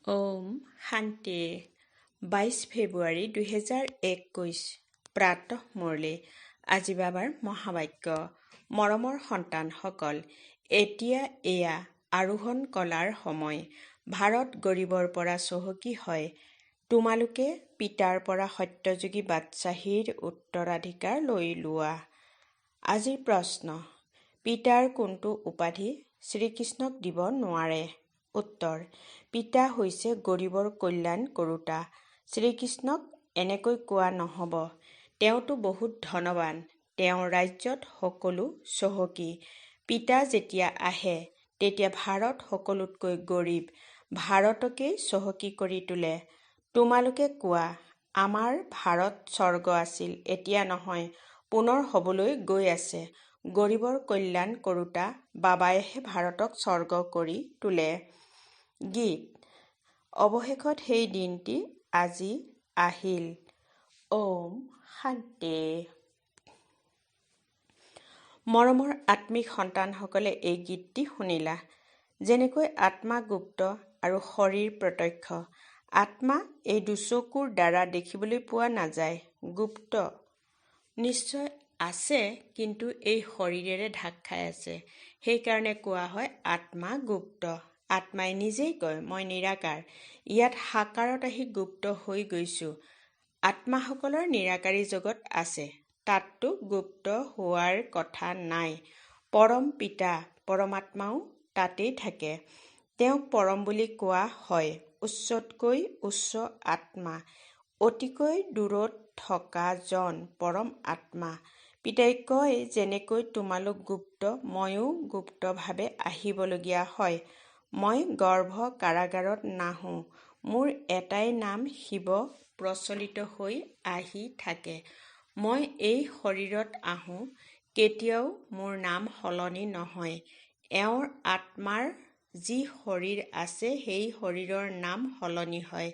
ওম শান্তি 22 ফেব্ৰুৱাৰী 2021 প্ৰাতঃ মুৰলী আজি বাবাৰ মহাবাক্য মৰমৰ সন্তানসকল এতিয়া এয়া আৰোহণ কলাৰ সময় ভাৰত গৰীবৰ পৰা চহকী হয় তোমালোকে পিতাৰ পৰা সত্যযোগী বাদশ্বাহীৰ উত্তৰাধিকাৰ লৈ লোৱা আজিৰ প্ৰশ্ন পিতাৰ কোনটো উপাধি শ্ৰীকৃষ্ণক দিব নোৱাৰে উত্তৰ পিতা হৈছে গৰীবৰ কল্যাণ কৰোতা শ্ৰীকৃষ্ণক এনেকৈ কোৱা নহ'ব তেওঁতো বহুত ধনৱান তেওঁ ৰাজ্যত সকলো চহকী পিতা যেতিয়া আহে তেতিয়া ভাৰত সকলোতকৈ গৰীব ভাৰতকেই চহকী কৰি তোলে তোমালোকে কোৱা আমাৰ ভাৰত স্বৰ্গ আছিল এতিয়া নহয় পুনৰ হ'বলৈ গৈ আছে গৰীবৰ কল্যাণ কৰোতা বাবাইহে ভাৰতক স্বৰ্গ কৰি তোলে গীত অৱশেষত সেই দিনটি আজি আহিল ওম শান্তি মৰমৰ আত্মিক সন্তানসকলে এই গীতটি শুনিলা যেনেকৈ আত্মা গুপ্ত আৰু শৰীৰ প্ৰত্যক্ষ আত্মা এই দুচকুৰ দ্বাৰা দেখিবলৈ পোৱা নাযায় গুপ্ত নিশ্চয় আছে কিন্তু এই শৰীৰেৰে ঢাক খাই আছে সেইকাৰণে কোৱা হয় আত্মা গুপ্ত আত্মাই নিজেই কয় মই নিৰাকাৰ ইয়াত সাকাৰত আহি গুপ্ত হৈ গৈছো আত্মাসকলৰ নিৰাকাৰী জগত আছে তাততো গুপ্ত হোৱাৰ কথা নাই পৰম পিতা পৰমাত্মাও তাতেই থাকে তেওঁক পৰম বুলি কোৱা হয় উচ্চতকৈ উচ্চ আত্মা অতিকৈ দূৰত থকা জন পৰম আত্মা পিতাই কয় যেনেকৈ তোমালোক গুপ্ত ময়ো গুপ্তভাৱে আহিবলগীয়া হয় মই গৰ্ভ কাৰাগাৰত নাহো মোৰ এটাই নাম শিৱ প্ৰচলিত হৈ আহি থাকে মই এই শৰীৰত আহোঁ কেতিয়াও মোৰ নাম সলনি নহয় এওঁৰ আত্মাৰ যি শৰীৰ আছে সেই শৰীৰৰ নাম সলনি হয়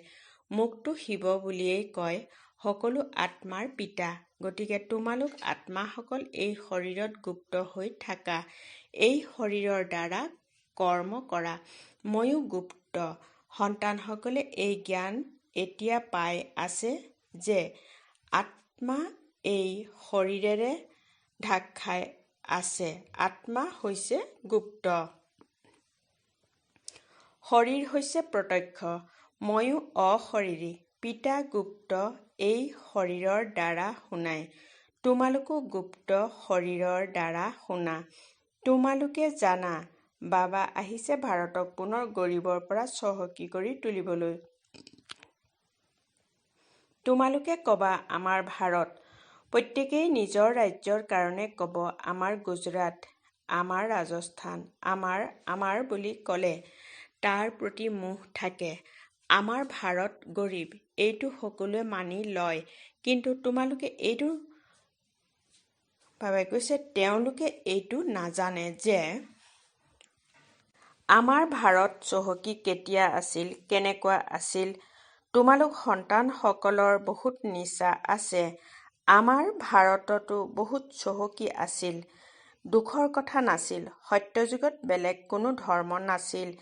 মোকতো শিৱ বুলিয়েই কয় সকলো আত্মাৰ পিতা গতিকে তোমালোক আত্মাসকল এই শৰীৰত গুপ্ত হৈ থাকা এই শৰীৰৰ দ্বাৰা কৰ্ম কৰা ময়ো গুপ্ত সন্তানসকলে এই জ্ঞান এতিয়া পাই আছে যে আত্মা এই শৰীৰেৰে ঢাক খাই আছে আত্মা হৈছে গুপ্ত শৰীৰ হৈছে প্ৰত্যক্ষ ময়ো অশৰীৰী পিতা গুপ্ত এই শৰীৰৰ দ্বাৰা শুনাই তোমালোকো গুপ্ত শৰীৰৰ দ্বাৰা শুনা তোমালোকে জানা বাবা আহিছে ভাৰতক পুনৰ গৰীবৰ পৰা চহকী কৰি তুলিবলৈ তোমালোকে কবা আমাৰ ভাৰত প্ৰত্যেকেই নিজৰ ৰাজ্যৰ কাৰণে কব আমাৰ গুজৰাট আমাৰ ৰাজস্থান আমাৰ বুলি ক'লে তাৰ প্ৰতি মোহ থাকে আমাৰ ভাৰত গৰীব এইটো সকলোৱে মানি লয় কিন্তু তোমালোকে এইটো বাবাই কৈছে তেওঁলোকে এইটো নাজানে যে আমাৰ ভাৰত চহকী কেতিয়া আছিল কেনেকুৱা আছিল তোমালোক সন্তানসকলৰ বহুত নিচা আছে আমাৰ ভাৰততো বহুত চহকী আছিল দুখৰ কথা নাছিল সত্যযুগত বেলেগ কোনো ধৰ্ম নাছিল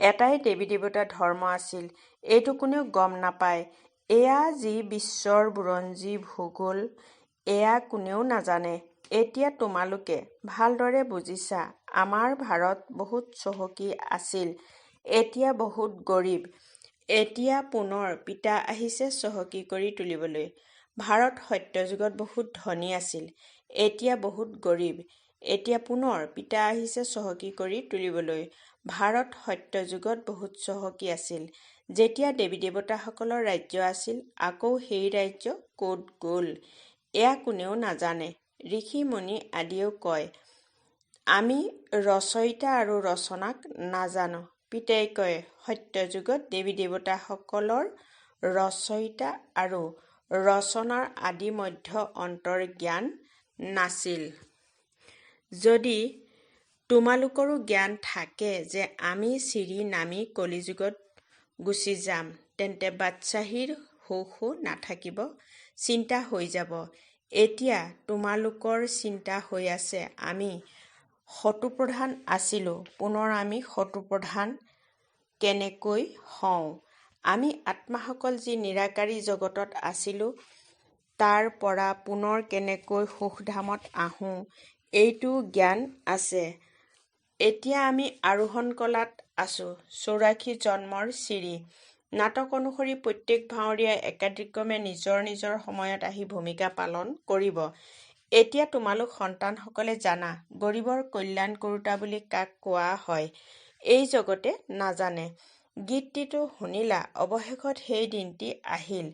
এটাই দেৱী দেৱতা ধৰ্ম আছিল এইটো কোনেও গম নাপায় এয়া যি বিশ্বৰ বুৰঞ্জী ভূগোল এয়া কোনেও নাজানে এতিয়া তোমালোকে ভালদৰে বুজিছা আমাৰ ভাৰত বহুত চহকী আছিল এতিয়া বহুত গৰীব এতিয়া পুনৰ পিতা আহিছে চহকী কৰি তুলিবলৈ ভাৰত সত্যযুগত বহুত ধনী আছিল এতিয়া বহুত গৰীব এতিয়া পুনৰ পিতা আহিছে চহকী কৰি তুলিবলৈ ভাৰত সত্যযুগত বহুত চহকী আছিল যেতিয়া দেৱী দেৱতাসকলৰ ৰাজ্য আছিল আকৌ সেই ৰাজ্য ক'ত গ'ল এয়া কোনেও নাজানে ঋষি মুনি আদিয়েও কয় আমি ৰচয়িতা আৰু ৰচনাক নাজানো পিতাই কয় সত্যযুগত দেৱী দেৱতাসকলৰ ৰচয়িতা আৰু ৰচনাৰ আদি মধ্য অন্তৰ জ্ঞান নাছিল যদি তোমালোকৰো জ্ঞান থাকে যে আমি চিৰি নামি কলিযুগত গুচি যাম তেন্তে বাদশ্বাহীৰ শোষো নাথাকিব চিন্তা হৈ যাব এতিয়া তোমালোকৰ চিন্তা হৈ আছে আমি শত্ৰুপ্ৰধান আছিলোঁ পুনৰ আমি শত্ৰুপ্ৰধান কেনেকৈ হওঁ আমি আত্মাসকল যি নিৰাকাৰী জগতত আছিলোঁ তাৰ পৰা পুনৰ কেনেকৈ সুখধামত আহোঁ এইটো জ্ঞান আছে। এতিয়া আমি আৰোহণ কলাত আছোঁ। 84 জন্মৰ চিৰি। নাটক অনুসৰি প্ৰত্যেক ভাৱৰীয়াই একাদিক্ৰমে নিজৰ নিজৰ সময়ত আহি ভূমিকা পালন কৰিব। এতিয়া তোমালোক সন্তানসকলে জানা, গৰীবৰ কল্যাণ কৰোঁতা বুলি কাক কোৱা হয় এই জগতে নাজানে। গীতটিতো শুনিলা। অৱশেষত সেই দিনটি আহিল,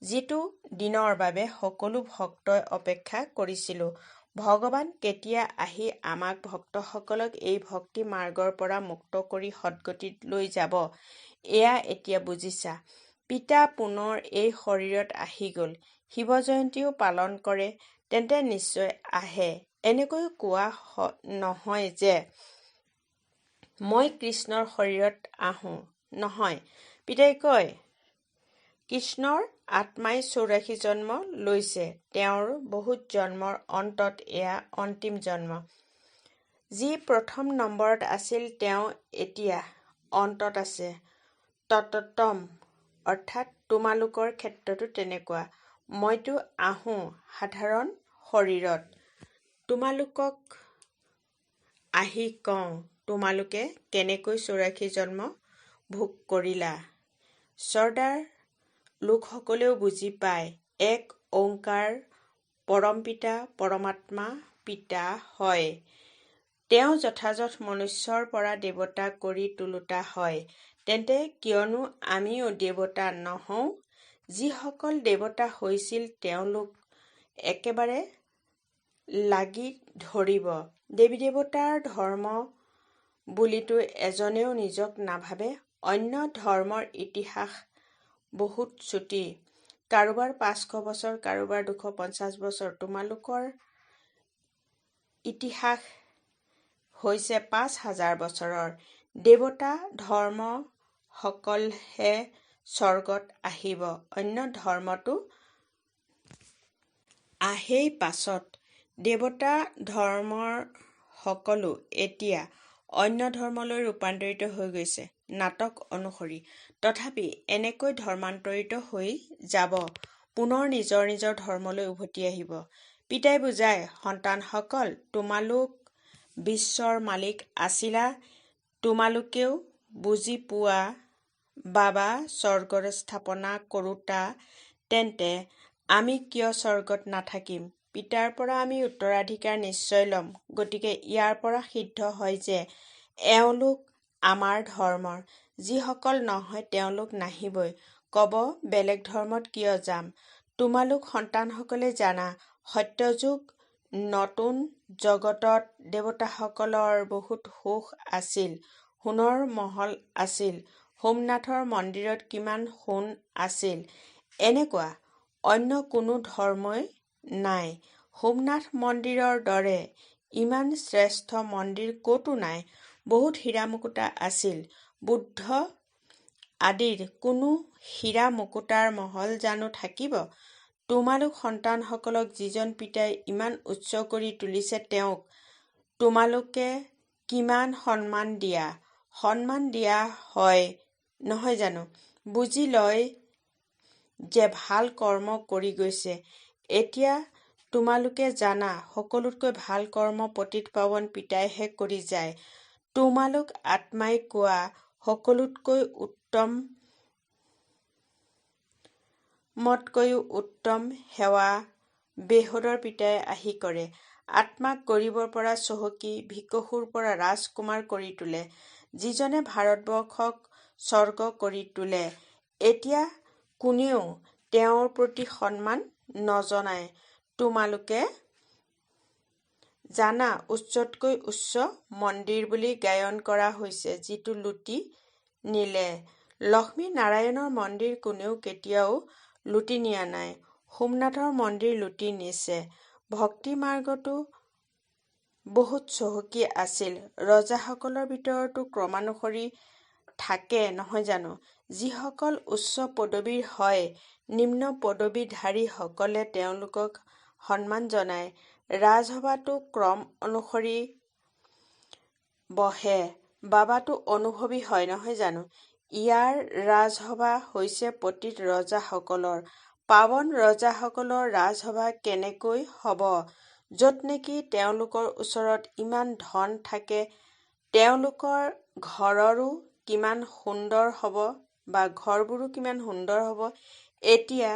যিটো দিনৰ বাবে সকলো ভক্তই অপেক্ষা কৰিছিলোঁ। ভগৱান কেতিয়া আহি আমাক ভক্তসকলক এই ভক্তি মাৰ্গৰ পৰা মুক্ত কৰি সদ্গতিত লৈ যাব, এয়া এতিয়া বুজিছা। পিতা পুনৰ এই শৰীৰত আহি গ'ল। শিৱ জয়ন্তীও পালন কৰে, তেন্তে নিশ্চয় আহে। এনেকৈ কোৱা নহয় যে মই কৃষ্ণৰ শৰীৰত আহোঁ। নহয়, পিতাই কয় কৃষ্ণৰ আত্মাই 84 জন্ম লৈছে। তেওঁৰ বহুত জন্মৰ অন্তত এয়া অন্তিম জন্ম। যি প্ৰথম নম্বৰত আছিল তেওঁ এতিয়া অন্তত আছে। তততম অৰ্থাৎ তোমালোকৰ ক্ষেত্ৰতো তেনেকুৱা। মইতো আহোঁ সাধাৰণ শৰীৰত। তোমালোকক আহি কওঁ, তোমালোকে কেনেকৈ 84 জন্ম ভোগ কৰিলা। শ্ৰদ্ধাৰ লোকসকলেও বুজি পায়। এক ওংকাৰ পৰমপিতা পৰমাত্মা পিতা হয়। তেওঁ যথাযথ মনুষ্যৰ পৰা দেৱতা কৰি তোলোতা হয়। তেন্তে কিয়নো আমিও দেৱতা নহওঁ? যিসকল দেৱতা হৈছিল তেওঁলোক একেবাৰে লাগি ধৰিব। দেৱী দেৱতাৰ ধৰ্ম বুলিতো এজনেও নিজক নাভাবে। অন্য ধৰ্মৰ ইতিহাস বহুত চুটি। কাৰোবাৰ 500 বছৰ, কাৰোবাৰ 250 বছৰ। তোমালোকৰ ইতিহাস হৈছে 5000 বছৰৰ। দেৱতা ধৰ্ম সকলহে স্বৰ্গত আহিব। অন্য ধৰ্মতো আহেই পাছত। দেৱতা ধৰ্মৰ সকলো এতিয়া অন্য ধৰ্মলৈ ৰূপান্তৰিত হৈ গৈছে নাটক অনুসৰি। তথাপি এনেকৈ ধৰ্মান্তৰিত হৈ যাব, পুনৰ নিজৰ নিজৰ ধৰ্মলৈ উভতি আহিব। পিতাই বুজায়, সন্তানসকল, তোমালোক বিশ্বৰ মালিক আছিলা। তোমালোকেও বুজি পোৱা বাবা স্বৰ্গত স্থাপনা কৰোঁতা। তেন্তে আমি কিয় স্বৰ্গত নাথাকিম? পিতাৰ পৰা আমি উত্তৰাধিকাৰ নিশ্চয় ল'ম। গতিকে ইয়াৰ পৰা সিদ্ধ হয় যে এওঁলোক আমাৰ ধৰ্মৰ। যিসকল নহয় তেওঁলোক নাহিবই। কব, বেলেগ ধৰ্মত কিয় যাম? তোমালোক সন্তানসকলে জানা, সত্যযুগ নতুন জগতত দেৱতাসকলৰ বহুত সুখ আছিল। সোণৰ মহল আছিল। সোমনাথৰ মন্দিৰত কিমান সোণ আছিল। এনেকুৱা অন্য কোনো ধৰ্মই নাই। সোমনাথ মন্দিৰৰ দৰে ইমান শ্ৰেষ্ঠ মন্দিৰ ক'তো নাই। বহুত হীৰা মুকুতা আছিল। বুদ্ধ আদিৰ কোনো হীৰা মুকুতাৰ মহল জানো থাকিব? তোমালোক সন্তানসকলক যিজন পিতাই ইমান উচ্চ কৰি তুলিছে তেওঁক তোমালোকে কিমান সন্মান দিয়া। সন্মান দিয়া হয় নহয় জানো? বুজি লয় যে ভাল কৰ্ম কৰি গৈছে। এতিয়া তোমালোকে জানা, সকলোতকৈ ভাল কৰ্ম পতিতপাৱন পিতাইহে কৰি যায়। তোমালোক আত্মাই কোৱা সকলোতকৈ উত্তমতকৈও উত্তম সেৱা বেহোদৰ পিতাই আহি কৰে। আত্মাক গৰীবৰ পৰা চহকী, ভিকসুৰ পৰা ৰাজকুমাৰ কৰি তোলে। যিজনে ভাৰতবৰ্ষক স্বৰ্গ কৰি তোলে। এতিয়া কোনেও তেওঁৰ প্ৰতি সন্মান নজনায়। তোমালোকে জানা, উচ্চতকৈ উচ্চ মন্দিৰ বুলি গায়ন কৰা হৈছে, যিটো লুটি নিলে। লক্ষ্মী নাৰায়ণৰ মন্দিৰ কোনেও কেতিয়াও লুটি নিয়া নাই। সোমনাথৰ মন্দিৰ লুটি নিছে। ভক্তি মাৰ্গটো বহুত চহকী আছিল। ৰজাসকলৰ ভিতৰতো ক্ৰমানুসৰি থাকে নহয় জানো? যিসকল উচ্চ পদবীৰ হয়, নিম্ন পদবীধাৰী সকলে তেওঁলোকক সন্মান জনায়। ৰাজসভাতো ক্ৰম অনুসৰি বহে। বাবাতো অনুভৱী হয় নহয় জানো? ইয়াৰ ৰাজসভা হৈছে পতিত ৰজাসকলৰ। পাৱন ৰজাসকলৰ ৰাজসভা কেনেকৈ হ'ব, য'ত নেকি তেওঁলোকৰ ওচৰত ইমান ধন থাকে, তেওঁলোকৰ ঘৰবোৰো কিমান সুন্দৰ হ'ব। এতিয়া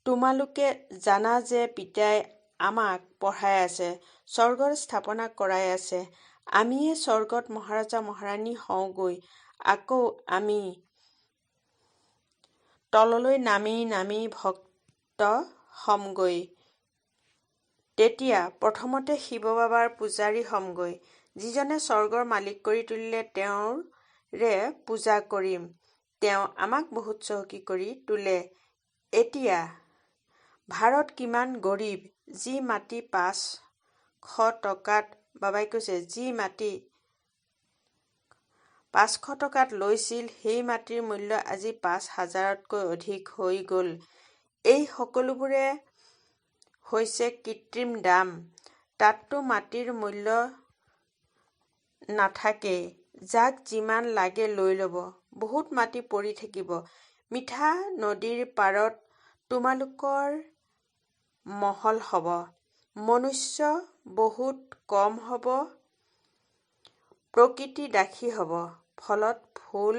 তোমালোকে জানা যে পিতাই আমাক পঢ়াই আছে, স্বৰ্গত স্থাপনা কৰাই আছে। আমিয়ে স্বৰ্গত মহাৰজা মহাৰাণী হওঁগৈ, আকৌ আমি তললৈ নামি নামি ভক্ত হ'মগৈ। তেতিয়া প্ৰথমতে শিৱ বাবাৰ পূজাৰী হ'মগৈ। যিজনে স্বৰ্গৰ মালিক কৰি তুলিলে তেওঁৰে পূজা কৰিম। তেওঁ আমাক বহুত চহকী কৰি তোলে। এতিয়া ভাৰত কিমান গৰীব। যি মাটি 500 টকাত বাবাই কৈছে, যি মাটি 500 টকাত লৈছিল, সেই মাটিৰ মূল্য আজি 5,000তকৈ অধিক হৈ গ'ল। এই সকলোবোৰে হৈছে কৃত্ৰিম দাম। তাততো মাটিৰ মূল্য নাথাকেই। যাক যিমান লাগে লৈ ল'ব। বহুত মাটি পৰি থাকিব। মিঠা নদীৰ পাৰত তোমালোকৰ মহল হ'ব। মনুষ্য বহুত কম হ'ব। প্ৰকৃতি দাসী হ'ব। ফলত ফুল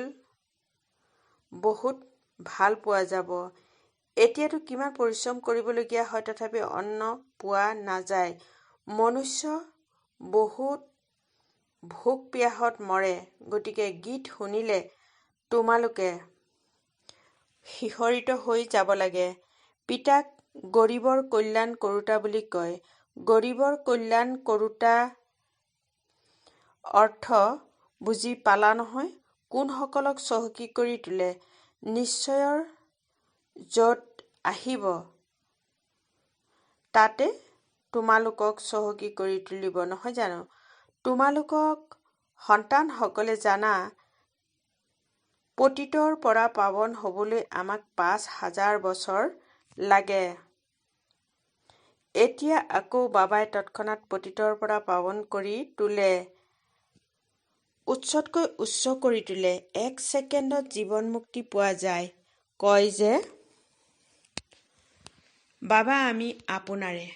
বহুত ভাল পোৱা যাব। এতিয়াতো কিমান পৰিশ্ৰম কৰিবলগীয়া হয়, তথাপি অন্ন পোৱা নাযায়। মনুষ্য বহুত ভোক পিয়াহত মৰে। গতিকে গীত শুনিলে তোমালোকে শিহৰিত হৈ যাব লাগে। পিতাক গৰীবৰ কল্যাণ কৰোঁতা বুলি কয়। গৰীবৰ কল্যাণ কৰোঁতা অৰ্থ বুজি পালা নহয়? কোনসকলক চহকী কৰি তোলে? নিশ্চয়ৰ য'ত আহিব তাতে তোমালোকক চহকী কৰি তুলিব, নহয় জানো? তোমালোকক সন্তানসকলে জানা, পতিতৰ পৰা পাৱন হ'বলৈ আমাক 5,000 বছৰ লাগে। এতিয়া আকৌ বাবাই তৎক্ষণাৎ পতিতৰ পৰা পাৱন কৰি তোলে। উচ্চতকৈ উচ্চ কৰি তোলে। 1 ছেকেণ্ডত জীৱন মুক্তি পোৱা যায়। কয় যে, বাবা আমি আপোনাৰে।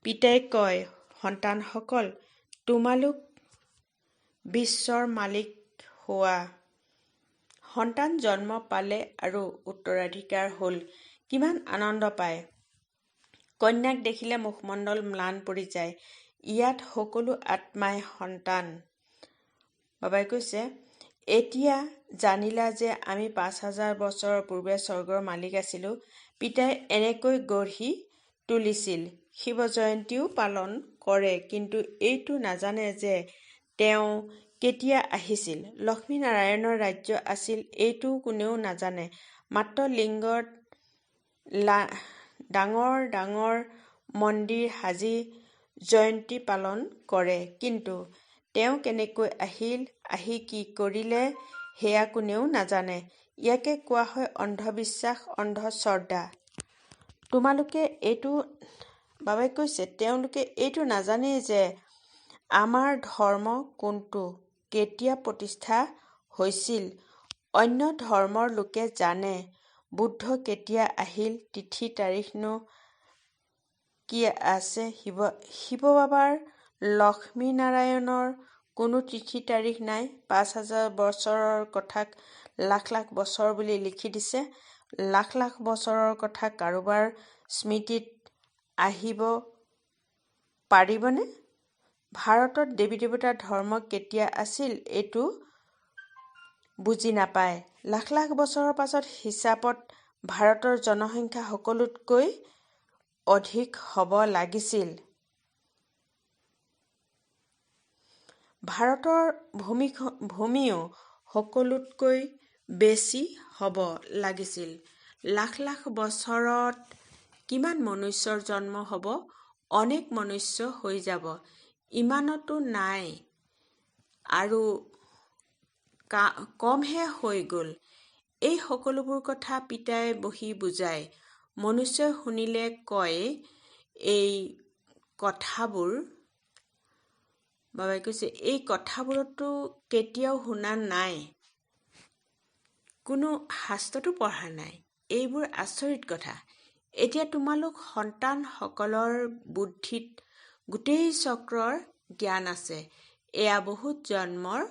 পিতাই কয়, সন্তানসকল তোমালোক বিশ্বৰ মালিক হোৱা। সন্তান জন্ম পালে আৰু উত্তৰাধিকাৰ হ'ল। কিমান আনন্দ পায়। কন্যাক দেখিলে মুখমণ্ডল ম্লান পৰি যায়। ইয়াত সকলো আত্মাই সন্তান। বাবাই কৈছে, এতিয়া জানিলা যে আমি 5,000 বছৰৰ পূৰ্বে স্বৰ্গৰ মালিক আছিলোঁ। পিতাই এনেকৈ গঢ়ি তুলিছিল। শিৱ জয়ন্তীও পালন কৰে, কিন্তু এইটো নাজানে যে তেওঁ কেতিয়া আহিছিল। লক্ষ্মীনাৰায়ণৰ ৰাজ্য আছিল, এইটোও কোনেও নাজানে। মাত্ৰ লিংগত ডাঙৰ ডাঙৰ মন্দিৰ সাজি জয়ন্তী পালন কৰে, কিন্তু তেওঁ কেনেকৈ আহিল, আহি কি কৰিলে, সেয়া কোনেও নাজানে। ইয়াকে কোৱা হয় অন্ধবিশ্বাস, অন্ধশ্ৰদ্ধা। বাবাই কৈছে, তেওঁলোকে এইটো নাজানেই যে আমাৰ ধৰ্ম কোনটো, কেতিয়া প্ৰতিষ্ঠা হৈছিল। অন্য ধৰ্মৰ লোকে জানে বুদ্ধ কেতিয়া আহিল, তিথি তাৰিখনো কি আছে। শিৱ বাবাৰ, লক্ষ্মীনাৰায়ণৰ কোনো তিথি তাৰিখ নাই। 5,000 বছৰৰ কথাক লাখ লাখ বছৰ বুলি লিখি দিছে। লাখ লাখ বছৰৰ কথা কাৰোবাৰ স্মৃতিত আহিব পাৰিবনে? ভাৰতত দেৱী দেৱতাৰ ধৰ্ম কেতিয়া আছিল এইটো বুজি নাপায়। লাখ লাখ বছৰৰ পাছত হিচাপত ভাৰতৰ জনসংখ্যা সকলোতকৈ অধিক হ'ব লাগিছিল। ভাৰতৰ ভূমিও সকলোতকৈ বেছি হ'ব লাগিছিল। লাখ লাখ বছৰত কিমান মনুষ্যৰ জন্ম হ'ব? অনেক মনুষ্য হৈ যাব। ইমানতো নাই আৰু কমহে হৈ গ'ল। এই সকলোবোৰ কথা পিতাই বহি বুজায়। মনুষ্যই শুনিলে কয় এই কথাবোৰ। বাবাই কৈছে, এই কথাবোৰতো কেতিয়াও শুনা নাই। কোনো শাস্ত্ৰতো পঢ়া নাই। এইবোৰ আচৰিত কথা। এতিয়া তোমালোক সন্তানসকলৰ বুদ্ধিত গোটেই চক্ৰৰ জ্ঞান আছে। এয়া বহুত জন্মৰ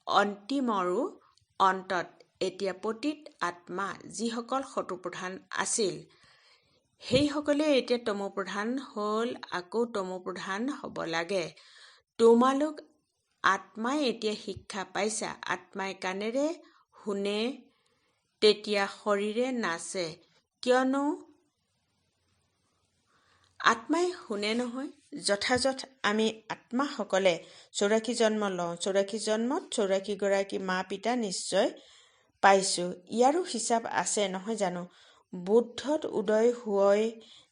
অন্তিমৰো অন্তত এতিয়া পতিত আত্মা যিসকল শত্ৰুপ্ৰধান আছিল, সেইসকলে এতিয়া তমোপ্ৰধান হ'ল, আকৌ তমোপ্ৰধান হ'ব লাগে। তোমালোক আত্মাই এতিয়া শিক্ষা পাইছা। আত্মাই কাণেৰে শুনে, তেতিয়া শৰীৰে নাচে। কিয়নো আত্মাই শুনে নহয়। যথাযথ আমি আত্মাসকলে 84 জন্ম লওঁ। 84 জন্মত 84গৰাকী মা পিতা নিশ্চয় পাইছোঁ। ইয়াৰো হিচাপ আছে নহয় জানো? বুদ্ধত উদয় হৈ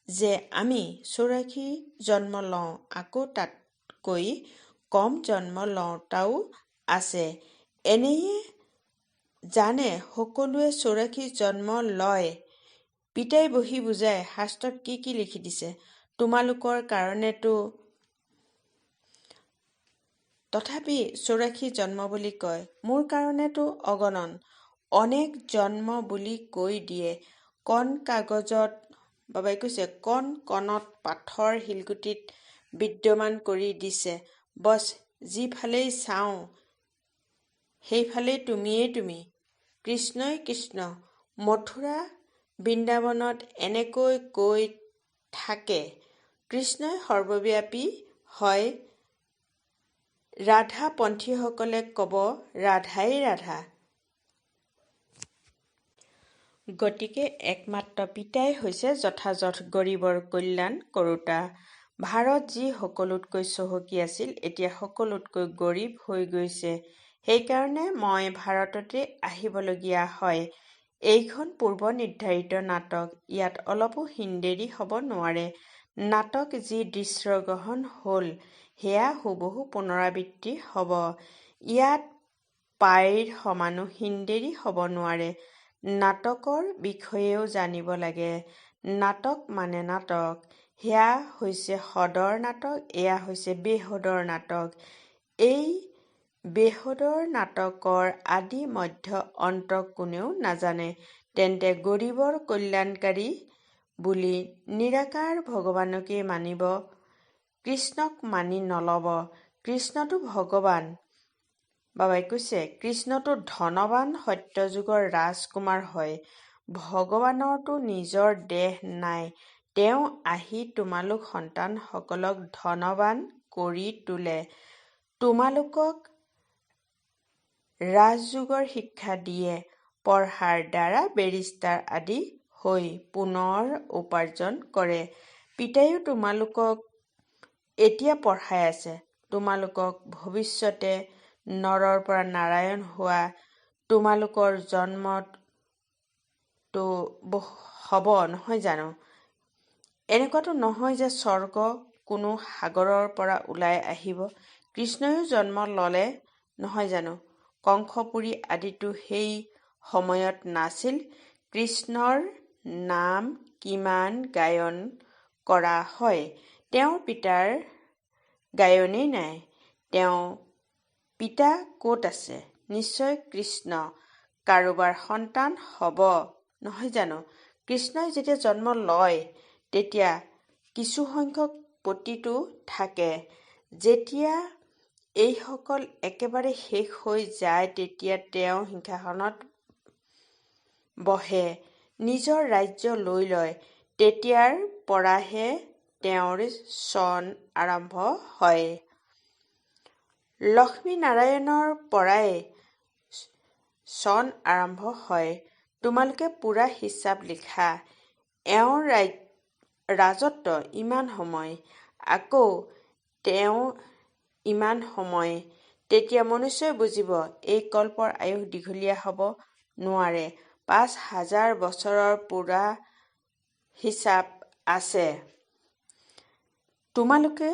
যে আমি 84 জন্ম লওঁ, আকৌ তাতকৈ কম জন্ম লওঁতাও আছে। এনেয়ে জানে সকলোৱে 84 জন্ম লয়। পিতাই বহি বুজায় শাস্ত্ৰত কি কি লিখি দিছে। তোমালোকৰ কাৰণেতো তথাপি 84 জন্ম বুলি কয়। মোৰ কাৰণেতো অগণন, অনেক জন্ম বুলি কৈ দিয়ে। কণ কাগজত, বাবাই কৈছে, কণ কণত পাথৰ শিলগুটিত বিদ্যমান কৰি দিছে। বছ যিফালেই চাওঁ সেইফালেই তুমিয়েই তুমি। কৃষ্ণই কৃষ্ণ। মথুৰা বৃন্দাবনত এনেকৈ কৈ থাকে। কৃষ্ণই সৰ্বব্যাপী হয়। ৰাধাপন্থীসকলে ক'ব ৰাধাই ৰাধা। গতিকে একমাত্ৰ পিতাই হৈছে যথাযথ গৰীবৰ কল্যাণ কৰোঁতা। ভাৰত যি সকলোতকৈ চহকী আছিল, এতিয়া সকলোতকৈ গৰীব হৈ গৈছে। সেইকাৰণে মই ভাৰততে আহিবলগীয়া হয়। এইখন পূৰ্ব নিৰ্ধাৰিত নাটক। ইয়াত অলপো হিন্দেৰী হ'ব নোৱাৰে। নাটক যি দৃশ্যগ্ৰহণ হ'ল, সেয়া হুবহু পুনৰাবৃত্তি হ'ব। ইয়াত পাইৰ সমানো হিন্দেৰী হ'ব নোৱাৰে। নাটকৰ বিষয়েও জানিব লাগে। নাটক মানে নাটক। সেয়া হৈছে সদৰ নাটক, এয়া হৈছে বেহদৰ নাটক। এই বেহদৰ নাটকৰ আদি মধ্য অন্ত কোনেও নাজানে। তেন্তে গৰীবৰ কল্যাণকাৰী বুলি নিৰাকাৰ ভগৱানকেই মানিব, কৃষ্ণক মানি নল'ব। কৃষ্ণটো ভগৱান। বাবাই কৈছে, কৃষ্ণটো ধনৱান সত্যযুগৰ ৰাজকুমাৰ হয়। ভগৱানৰতো নিজৰ দেহ নাই। তেওঁ আহি তোমালোক সন্তানসকলক ধনৱান কৰি তোলে। তোমালোকক ৰাজযোগৰ শিক্ষা দিয়ে। পঢ়াৰ দ্বাৰা বেৰিষ্টাৰ আদি হৈ পুনৰ উপাৰ্জন কৰে। পিতাইও তোমালোকক এতিয়া পঢ়াই আছে। তোমালোকক ভৱিষ্যতে নৰৰ পৰা নাৰায়ণ হোৱা, তোমালোকৰ জন্মতো হ'ব নহয় জানো? এনেকুৱাতো নহয় যে স্বৰ্গ কোনো সাগৰৰ পৰা ওলাই আহিব। কৃষ্ণইও জন্ম ল'লে নহয় জানো? কংসপুৰী আদিতো সেই সময়ত নাছিল। কৃষ্ণৰ নাম কিমান গায়ন কৰা হয়। তেওঁৰ পিতাৰ গায়নেই নাই। তেওঁৰ পিতা ক'ত আছে? নিশ্চয় কৃষ্ণ কাৰোবাৰ সন্তান হ'ব নহয় জানো? কৃষ্ণই যেতিয়া জন্ম লয়, তেতিয়া কিছুসংখ্যক পতিতো থাকে। যেতিয়া এইসকল একেবাৰে শেষ হৈ যায়, তেতিয়া তেওঁ সিংহাসনত বহে, নিজৰ ৰাজ্য লৈ লয়। তেতিয়াৰ পৰাহে তেওঁৰ চন আৰম্ভ হয়। লক্ষ্মীনাৰায়ণৰ পৰাই চন আৰম্ভ হয়। তোমালোকে পূৰা হিচাপ লিখা। এওঁৰ ৰাজত্ব ইমান সময়, আকৌ তেওঁৰ ইমান সময়। তেতিয়া মনুষ্যই বুজিব, এই কল্পৰ আয়ুস দীঘলীয়া হ'ব নোৱাৰে। 5000 বছৰৰ পূৰা হিচাপ আছে। তোমালোকে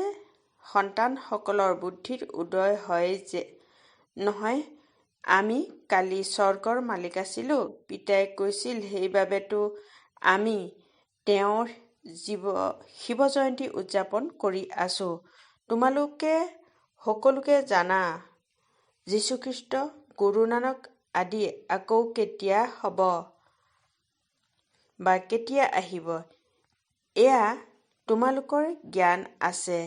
সন্তানসকলৰ বুদ্ধিত উদয় হয় নহয়। আমি কালি স্বৰ্গৰ মালিক আছিলোঁ। পিতাই কৈছিল, সেইবাবেতো আমি তেওঁৰ শিৱ জয়ন্তী উদযাপন কৰি আছোঁ। তোমালোকে সকলোকে জানা, যীশুখ্ৰীষ্ট, গুৰু নানক আদি আকৌ কেতিয়া হ'ব বা কেতিয়া আহিব, এয়া তোমালোকৰ জ্ঞান আছে।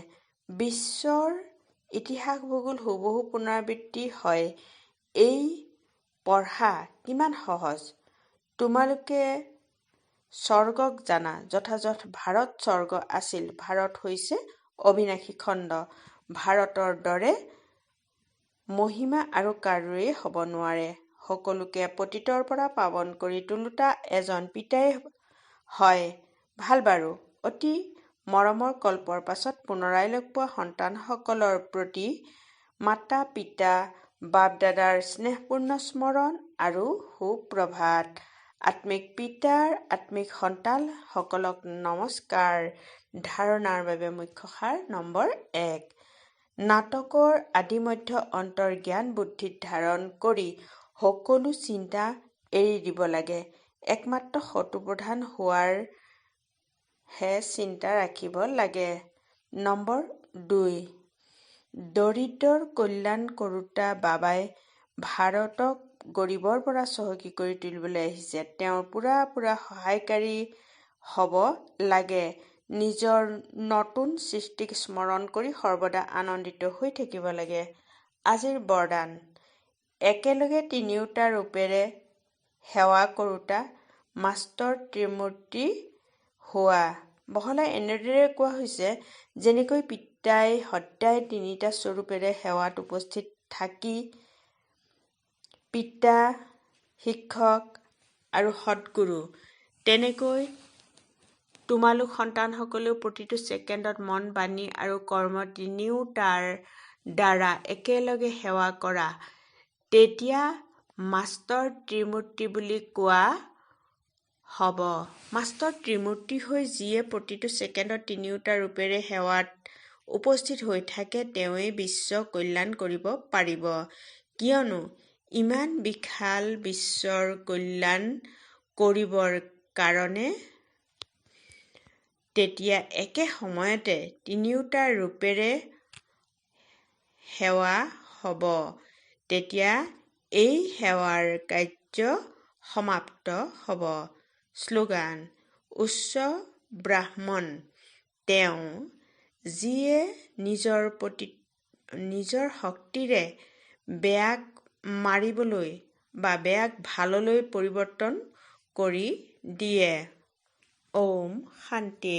বিশ্বৰ ইতিহাস ভূগোল হুবহু পুনৰাবৃত্তি হয়। এই পঢ়া কিমান সহজ। তোমালোকে স্বৰ্গক জানা, যথাযথ ভাৰত স্বৰ্গ আছিল। ভাৰত হৈছে অবিনাশী খণ্ড। ভাৰতৰ দৰে মহিমা আৰু কাৰোৰেই হ'ব নোৱাৰে। সকলোকে পতিতৰ পৰা পাৱন কৰি তোলোতা এজন পিতাই হয়। ভাল বাৰু, অতি মৰমৰ কল্পৰ পাছত পুনৰাই লগ পোৱা সন্তানসকলৰ প্ৰতি মাতা পিতা বাপ-দাদাৰ স্নেহপূৰ্ণ স্মৰণ আৰু সুপ্ৰভাত। আত্মিক পিতাৰ আত্মিক সন্তানসকলক নমস্কাৰ। ধাৰণাৰ বাবে মুখ্য সাৰ নম্বৰ ১। নাটকৰ আদি মধ্য অন্তৰ জ্ঞান বুদ্ধিত ধাৰণ কৰি সকলো চিন্তা এৰি দিব লাগে। একমাত্ৰ শত্ৰুপ্ৰধান হোৱাৰ হে চিন্তা ৰাখিব লাগে। নম্বৰ ২। দৰিদ্ৰৰ কল্যাণ কৰোঁতা বাবাই ভাৰতক গৰীবৰ পৰা চহকী কৰি তুলিবলৈ আহিছে। তেওঁৰ পুৰা সহায়কাৰী হ'ব লাগে। নিজৰ নতুন সৃষ্টিক স্মৰণ কৰি সৰ্বদা আনন্দিত হৈ থাকিব লাগে। আজিৰ বৰদান: একেলগে তিনিওটা ৰূপেৰে সেৱা কৰোঁতা মাষ্টৰ ত্ৰিমূৰ্তি হোৱা। বহলাই এনেদৰে কোৱা হৈছে, যেনেকৈ পিতাই সদায় তিনিটা স্বৰূপেৰে সেৱাত উপস্থিত থাকি পিতা, শিক্ষক আৰু সদ্গুৰু, তেনেকৈ তোমালোক সন্তানসকলেও প্ৰতিটো ছেকেণ্ডত মন, বাণী আৰু কৰ্ম তিনিওটাৰ দ্বাৰা একেলগে সেৱা কৰা। তেতিয়া মাষ্টৰ ত্ৰিমূৰ্তি বুলি কোৱা হ'ব। মাষ্টৰ ত্ৰিমূৰ্তি হৈ যিয়ে প্ৰতিটো ছেকেণ্ডত তিনিওটা ৰূপেৰে সেৱাত উপস্থিত হৈ থাকে, তেওঁৱেই বিশ্ব কল্যাণ কৰিব পাৰিব। কিয়নো ইমান বিশাল বিশ্বৰ কল্যাণ কৰিবৰ কাৰণে তেতিয়া একে সময়তে তিনিওটা ৰূপেৰে সেৱা হ'ব। তেতিয়া এই সেৱাৰ কাৰ্য সমাপ্ত হ'ব। শ্লোগান: উচ্চ ব্ৰাহ্মণ তেওঁ, যিয়ে নিজৰ শক্তিৰে বেয়াক মাৰিবলৈ বা বেয়াক ভাললৈ পৰিৱৰ্তন কৰি দিয়ে। ওম শান্তি।